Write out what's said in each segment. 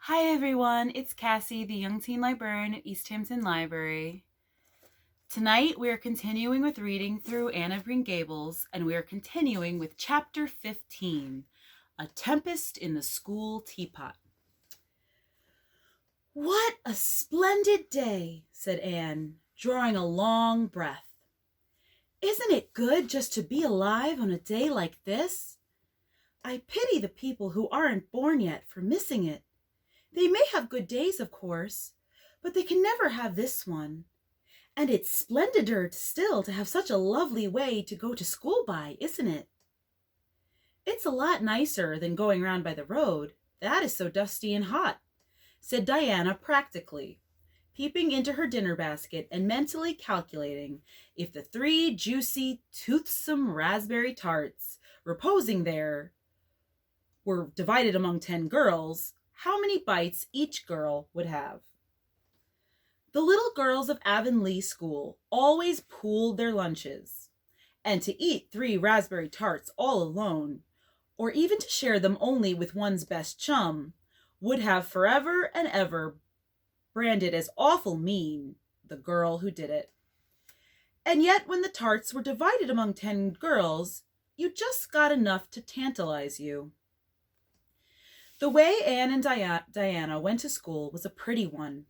Hi everyone, it's Cassie, the Young Teen Librarian at East Hampton Library. Tonight we are continuing with reading through Anne of Green Gables, and we are continuing with Chapter 15, A Tempest in the School Teapot. "What a splendid day," said Anne, drawing a long breath. "Isn't it good just to be alive on a day like this? I pity the people who aren't born yet for missing it. They may have good days, of course, but they can never have this one. And it's splendider still to have such a lovely way to go to school by, isn't it?" "It's a lot nicer than going round by the road. That is so dusty and hot," said Diana practically, peeping into her dinner basket and mentally calculating if the 3 juicy, toothsome raspberry tarts reposing there were divided among 10 girls, how many bites each girl would have. The little girls of Avonlea School always pooled their lunches, and to eat 3 raspberry tarts all alone, or even to share them only with one's best chum, would have forever and ever branded as awful mean the girl who did it. And yet when the tarts were divided among 10 girls, you just got enough to tantalize you. The way Anne and Diana went to school was a pretty one.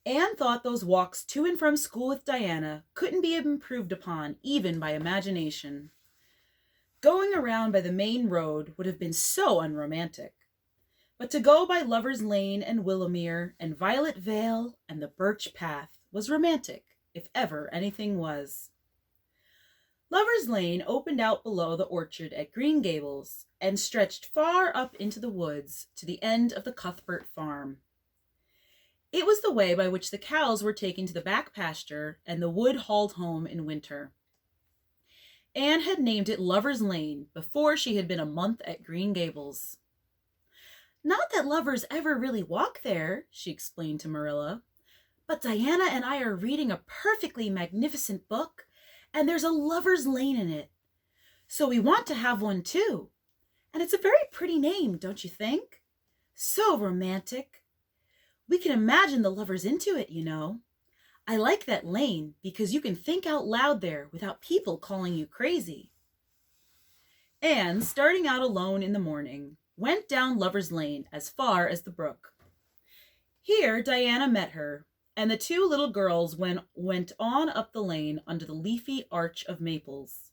Anne thought those walks to and from school with Diana couldn't be improved upon even by imagination. Going around by the main road would have been so unromantic. But to go by Lover's Lane and Willowmere and Violet Vale and the Birch Path was romantic, if ever anything was. Lover's Lane opened out below the orchard at Green Gables and stretched far up into the woods to the end of the Cuthbert farm. It was the way by which the cows were taken to the back pasture and the wood hauled home in winter. Anne had named it Lover's Lane before she had been a month at Green Gables. "Not that lovers ever really walk there," she explained to Marilla, "but Diana and I are reading a perfectly magnificent book, and there's a lover's lane in it. So we want to have one too. And it's a very pretty name, don't you think? So romantic. We can imagine the lovers into it, you know. I like that lane because you can think out loud there without people calling you crazy." Anne, starting out alone in the morning, went down Lover's Lane as far as the brook. Here Diana met her, and the 2 little girls went on up the lane under the leafy arch of maples.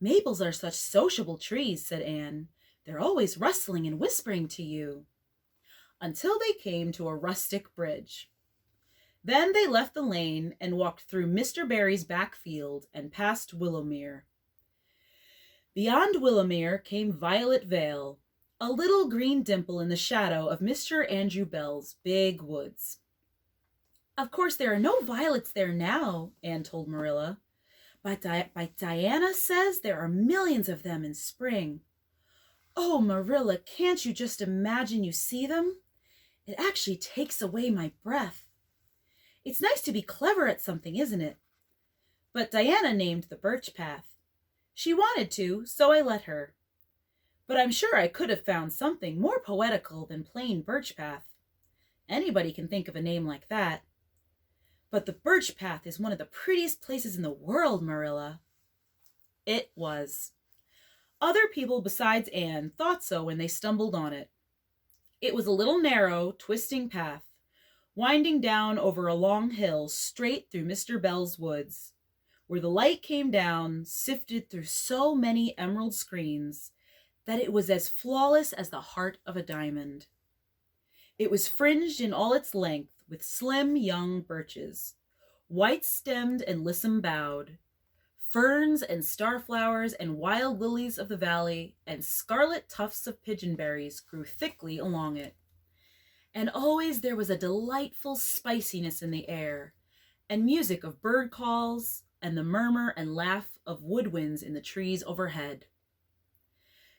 "Maples are such sociable trees," said Anne. "They're always rustling and whispering to you." Until they came to a rustic bridge. Then they left the lane and walked through Mr. Barry's back field and past Willowmere. Beyond Willowmere came Violet Vale, a little green dimple in the shadow of Mr. Andrew Bell's big woods. "Of course there are no violets there now," Anne told Marilla, but Diana says there are millions of them in spring. Oh, Marilla, can't you just imagine you see them? It actually takes away my breath. It's nice to be clever at something, isn't it? But Diana named the Birch Path. She wanted to, so I let her. But I'm sure I could have found something more poetical than plain Birch Path. Anybody can think of a name like that. But the Birch Path is one of the prettiest places in the world, Marilla. It was. Other people besides Anne thought so when they stumbled on it. It was a little narrow, twisting path, winding down over a long hill straight through Mr. Bell's woods, where the light came down, sifted through so many emerald screens, that it was as flawless as the heart of a diamond. It was fringed in all its length with slim young birches, white-stemmed and lissom-boughed. Ferns and starflowers and wild lilies of the valley and scarlet tufts of pigeonberries grew thickly along it. And always there was a delightful spiciness in the air, and music of bird calls, and the murmur and laugh of woodwinds in the trees overhead.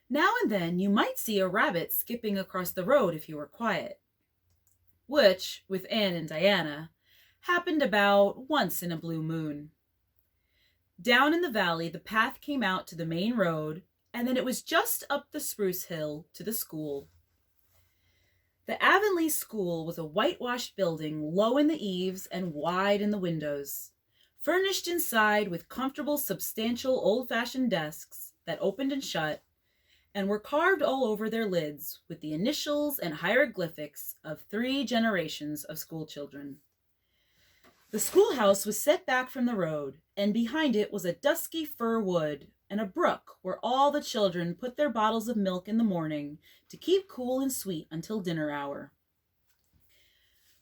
Now and then you might see a rabbit skipping across the road if you were quiet, which, with Anne and Diana, happened about once in a blue moon. Down in the valley, the path came out to the main road, and then it was just up the spruce hill to the school. The Avonlea School was a whitewashed building, low in the eaves and wide in the windows, furnished inside with comfortable, substantial, old-fashioned desks that opened and shut, and were carved all over their lids with the initials and hieroglyphics of 3 generations of schoolchildren. The schoolhouse was set back from the road, and behind it was a dusky fir wood and a brook where all the children put their bottles of milk in the morning to keep cool and sweet until dinner hour.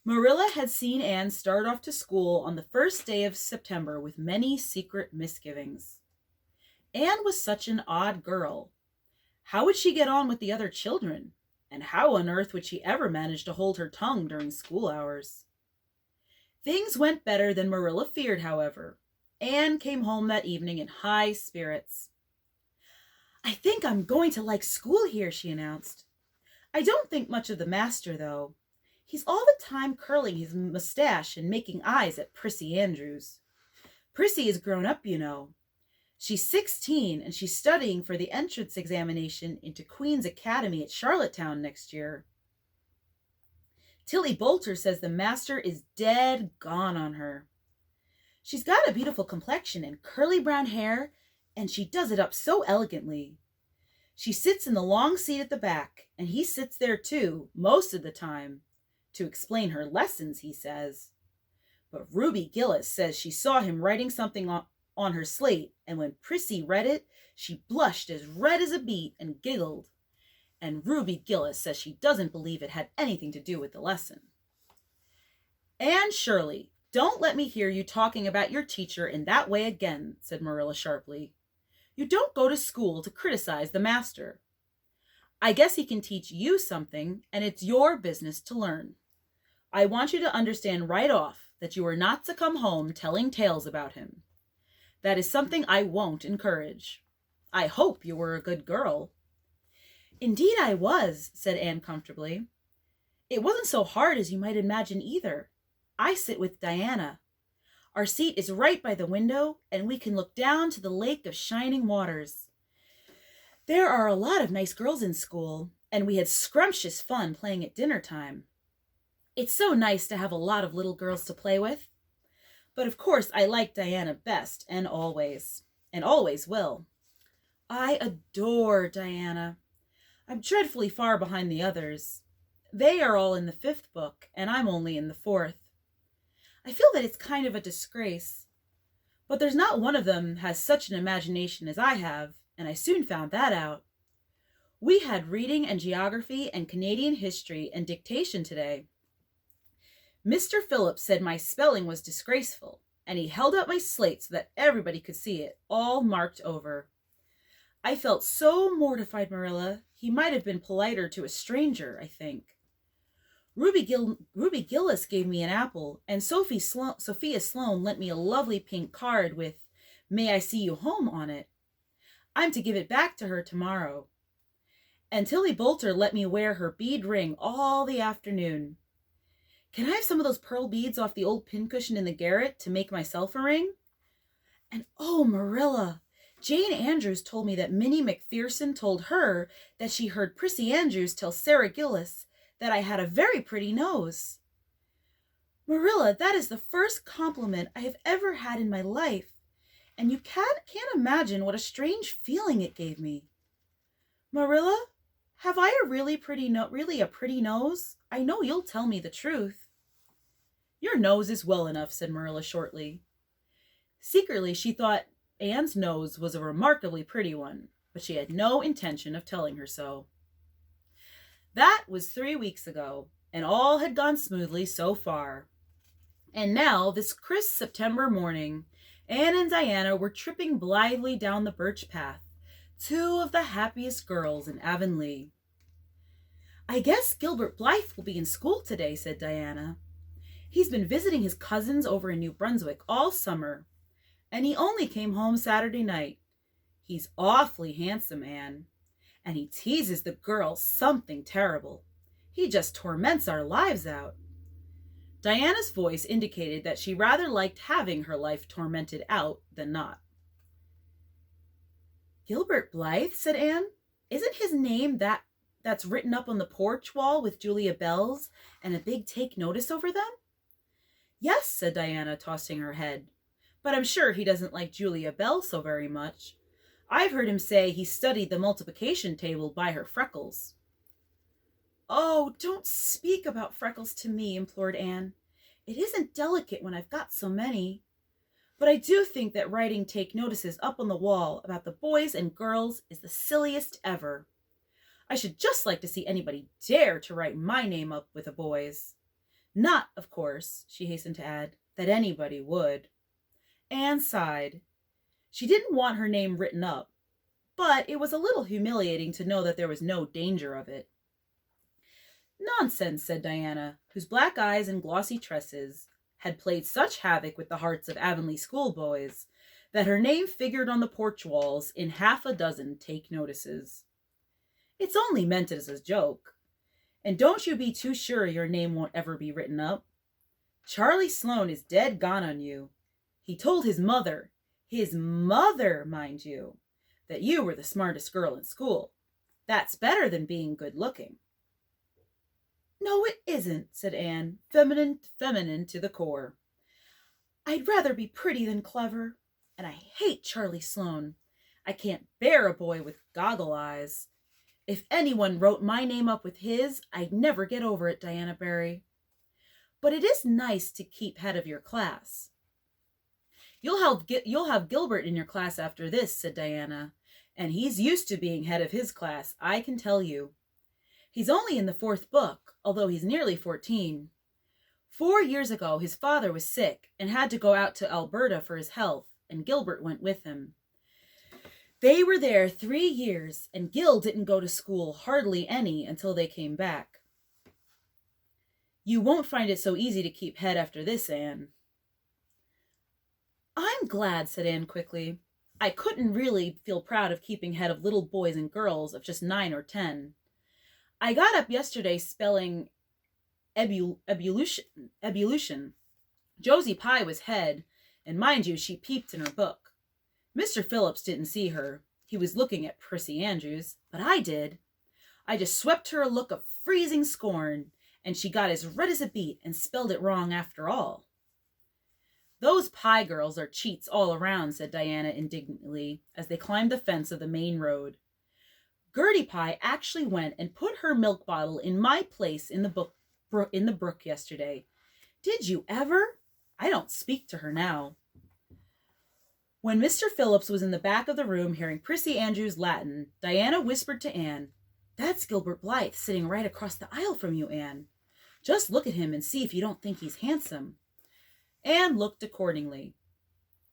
Marilla had seen Anne start off to school on the first day of September with many secret misgivings. Anne was such an odd girl. How would she get on with the other children? And how on earth would she ever manage to hold her tongue during school hours? Things went better than Marilla feared, however. Anne came home that evening in high spirits. "I think I'm going to like school here," she announced. "I don't think much of the master, though. He's all the time curling his mustache and making eyes at Prissy Andrews. Prissy is grown up, you know. She's 16, and she's studying for the entrance examination into Queen's Academy at Charlottetown next year. Tilly Boulter says the master is dead gone on her. She's got a beautiful complexion and curly brown hair, and she does it up so elegantly. She sits in the long seat at the back, and he sits there too, most of the time, to explain her lessons, he says. But Ruby Gillis says she saw him writing something on her slate, and when Prissy read it, she blushed as red as a beet and giggled. And Ruby Gillis says she doesn't believe it had anything to do with the lesson." "Anne Shirley, don't let me hear you talking about your teacher in that way again," said Marilla sharply. "You don't go to school to criticize the master. I guess he can teach you something, and it's your business to learn. I want you to understand right off that you are not to come home telling tales about him. That is something I won't encourage. I hope you were a good girl." "Indeed I was," said Anne comfortably. "It wasn't so hard as you might imagine either. I sit with Diana. Our seat is right by the window, and we can look down to the lake of shining waters. There are a lot of nice girls in school, and we had scrumptious fun playing at dinner time. It's so nice to have a lot of little girls to play with. But of course I like Diana best, and always will. I adore Diana. I'm dreadfully far behind the others. They are all in the 5th book, and I'm only in the 4th. I feel that it's kind of a disgrace. But there's not one of them has such an imagination as I have, and I soon found that out. We had reading and geography and Canadian history and dictation today. Mr. Phillips said my spelling was disgraceful, and he held up my slate so that everybody could see it, all marked over. I felt so mortified, Marilla. He might have been politer to a stranger, I think. Ruby Gillis gave me an apple, and Sophia Sloane lent me a lovely pink card with "May I see you home" on it. I'm to give it back to her tomorrow. And Tilly Boulter let me wear her bead ring all the afternoon. Can I have some of those pearl beads off the old pincushion in the garret to make myself a ring? And oh, Marilla, Jane Andrews told me that Minnie McPherson told her that she heard Prissy Andrews tell Sarah Gillis that I had a very pretty nose. Marilla, that is the first compliment I have ever had in my life, and you can't imagine what a strange feeling it gave me. Marilla, have I a really pretty nose? I know you'll tell me the truth. Your nose is well enough, said Marilla shortly. Secretly, she thought Anne's nose was a remarkably pretty one, but she had no intention of telling her so. That was 3 weeks ago, and all had gone smoothly so far. And now, this crisp September morning, Anne and Diana were tripping blithely down the birch path, 2 of the happiest girls in Avonlea. I guess Gilbert Blythe will be in school today, said Diana. He's been visiting his cousins over in New Brunswick all summer, and he only came home Saturday night. He's awfully handsome, Anne, and he teases the girls something terrible. He just torments our lives out. Diana's voice indicated that she rather liked having her life tormented out than not. Gilbert Blythe, said Anne. Isn't his name that that's written up on the porch wall with Julia Bell's and a big take notice over them? Yes, said Diana, tossing her head. But I'm sure he doesn't like Julia Bell so very much. I've heard him say he studied the multiplication table by her freckles. Oh, don't speak about freckles to me, implored Anne. It isn't delicate when I've got so many. But I do think that writing take notices up on the wall about the boys and girls is the silliest ever. I should just like to see anybody dare to write my name up with the boys. Not, of course, she hastened to add, that anybody would. Anne sighed. She didn't want her name written up, but it was a little humiliating to know that there was no danger of it. Nonsense, said Diana, whose black eyes and glossy tresses had played such havoc with the hearts of Avonlea School boys that her name figured on the porch walls in half a dozen take notices. It's only meant as a joke. And don't you be too sure your name won't ever be written up. Charlie Sloane is dead gone on you. He told his mother, mind you, that you were the smartest girl in school. That's better than being good looking. No, it isn't, said Anne, feminine to the core. I'd rather be pretty than clever, and I hate Charlie Sloane. I can't bear a boy with goggle eyes. If anyone wrote my name up with his, I'd never get over it, Diana Barry. But it is nice to keep head of your class. You'll have Gilbert in your class after this, said Diana, and he's used to being head of his class, I can tell you. He's only in the 4th book, although he's nearly 14. 4 years ago, his father was sick and had to go out to Alberta for his health, and Gilbert went with him. They were there 3 years, and Gil didn't go to school hardly any until they came back. You won't find it so easy to keep head after this, Anne. I'm glad, said Anne quickly. I couldn't really feel proud of keeping head of little boys and girls of just 9 or 10. I got up yesterday spelling ebullition. Josie Pye was head, and mind you, she peeped in her book. Mr. Phillips didn't see her. He was looking at Prissy Andrews, but I did. I just swept her a look of freezing scorn, and she got as red as a beet and spelled it wrong after all. Those Pye girls are cheats all around, said Diana indignantly, as they climbed the fence of the main road. Gertie Pye actually went and put her milk bottle in my place in the brook yesterday. Did you ever? I don't speak to her now. When Mr. Phillips was in the back of the room hearing Prissy Andrews' Latin, Diana whispered to Anne, That's Gilbert Blythe sitting right across the aisle from you, Anne. Just look at him and see if you don't think he's handsome. Anne looked accordingly.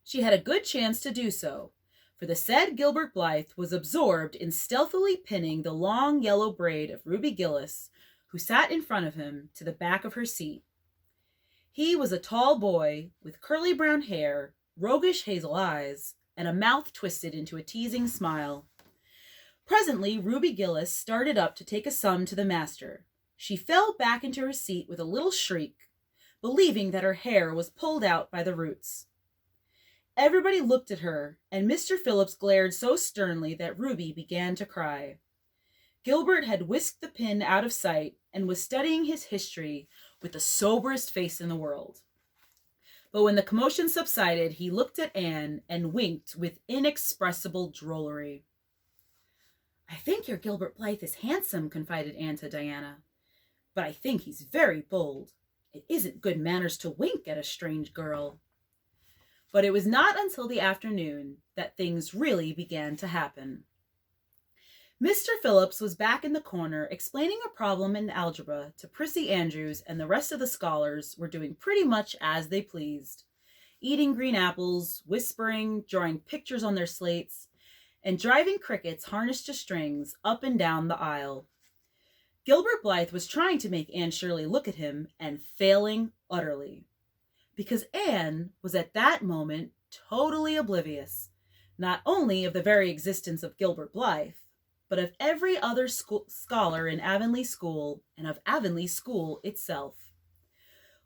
She had a good chance to do so, for the said Gilbert Blythe was absorbed in stealthily pinning the long yellow braid of Ruby Gillis, who sat in front of him, to the back of her seat. He was a tall boy with curly brown hair, roguish hazel eyes, and a mouth twisted into a teasing smile. Presently, Ruby Gillis started up to take a sum to the master. She fell back into her seat with a little shriek, believing that her hair was pulled out by the roots. Everybody looked at her, and Mr. Phillips glared so sternly that Ruby began to cry. Gilbert had whisked the pin out of sight and was studying his history with the soberest face in the world. But when the commotion subsided, he looked at Anne and winked with inexpressible drollery. I think your Gilbert Blythe is handsome, confided Anne to Diana, but I think he's very bold. It isn't good manners to wink at a strange girl. But it was not until the afternoon that things really began to happen. Mr. Phillips was back in the corner explaining a problem in algebra to Prissy Andrews, and the rest of the scholars were doing pretty much as they pleased, eating green apples, whispering, drawing pictures on their slates, and driving crickets harnessed to strings up and down the aisle. Gilbert Blythe was trying to make Anne Shirley look at him and failing utterly, because Anne was at that moment totally oblivious, not only of the very existence of Gilbert Blythe, but of every other scholar in Avonlea School and of Avonlea School itself.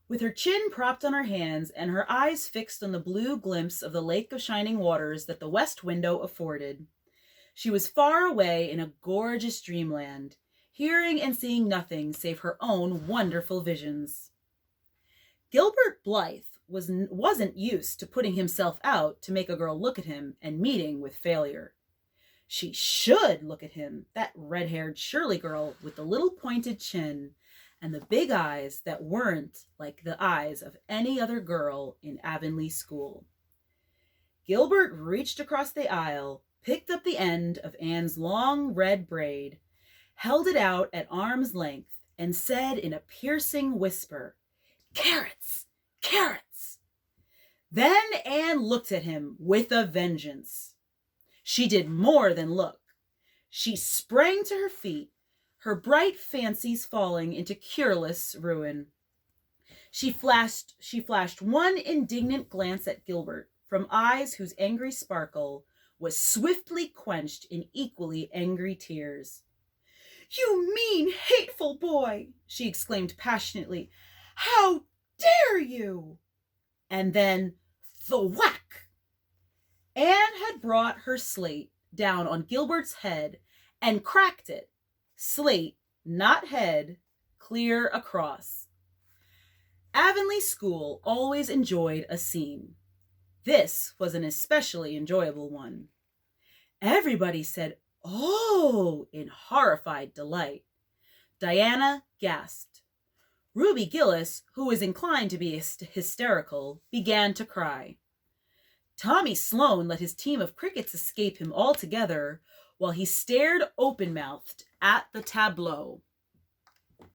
With her chin propped on her hands and her eyes fixed on the blue glimpse of the lake of shining waters that the west window afforded, she was far away in a gorgeous dreamland, hearing and seeing nothing save her own wonderful visions. Gilbert Blythe wasn't used to putting himself out to make a girl look at him and meeting with failure. She should look at him, that red-haired Shirley girl with the little pointed chin and the big eyes that weren't like the eyes of any other girl in Avonlea School. Gilbert reached across the aisle, picked up the end of Anne's long red braid, held it out at arm's length, and said in a piercing whisper, "Carrots! Carrots!" Then Anne looked at him with a vengeance. She did more than look. She sprang to her feet, her bright fancies falling into cureless ruin. She flashed one indignant glance at Gilbert from eyes whose angry sparkle was swiftly quenched in equally angry tears. "You mean, hateful boy!" she exclaimed passionately. "How dare you!" And then, thwack! Anne had brought her slate down on Gilbert's head and cracked it, slate, not head, clear across. Avonlea School always enjoyed a scene. This was an especially enjoyable one. Everybody said, "Oh," in horrified delight. Diana gasped. Ruby Gillis, who was inclined to be hysterical, began to cry. Tommy Sloane let his team of crickets escape him altogether while he stared open-mouthed at the tableau.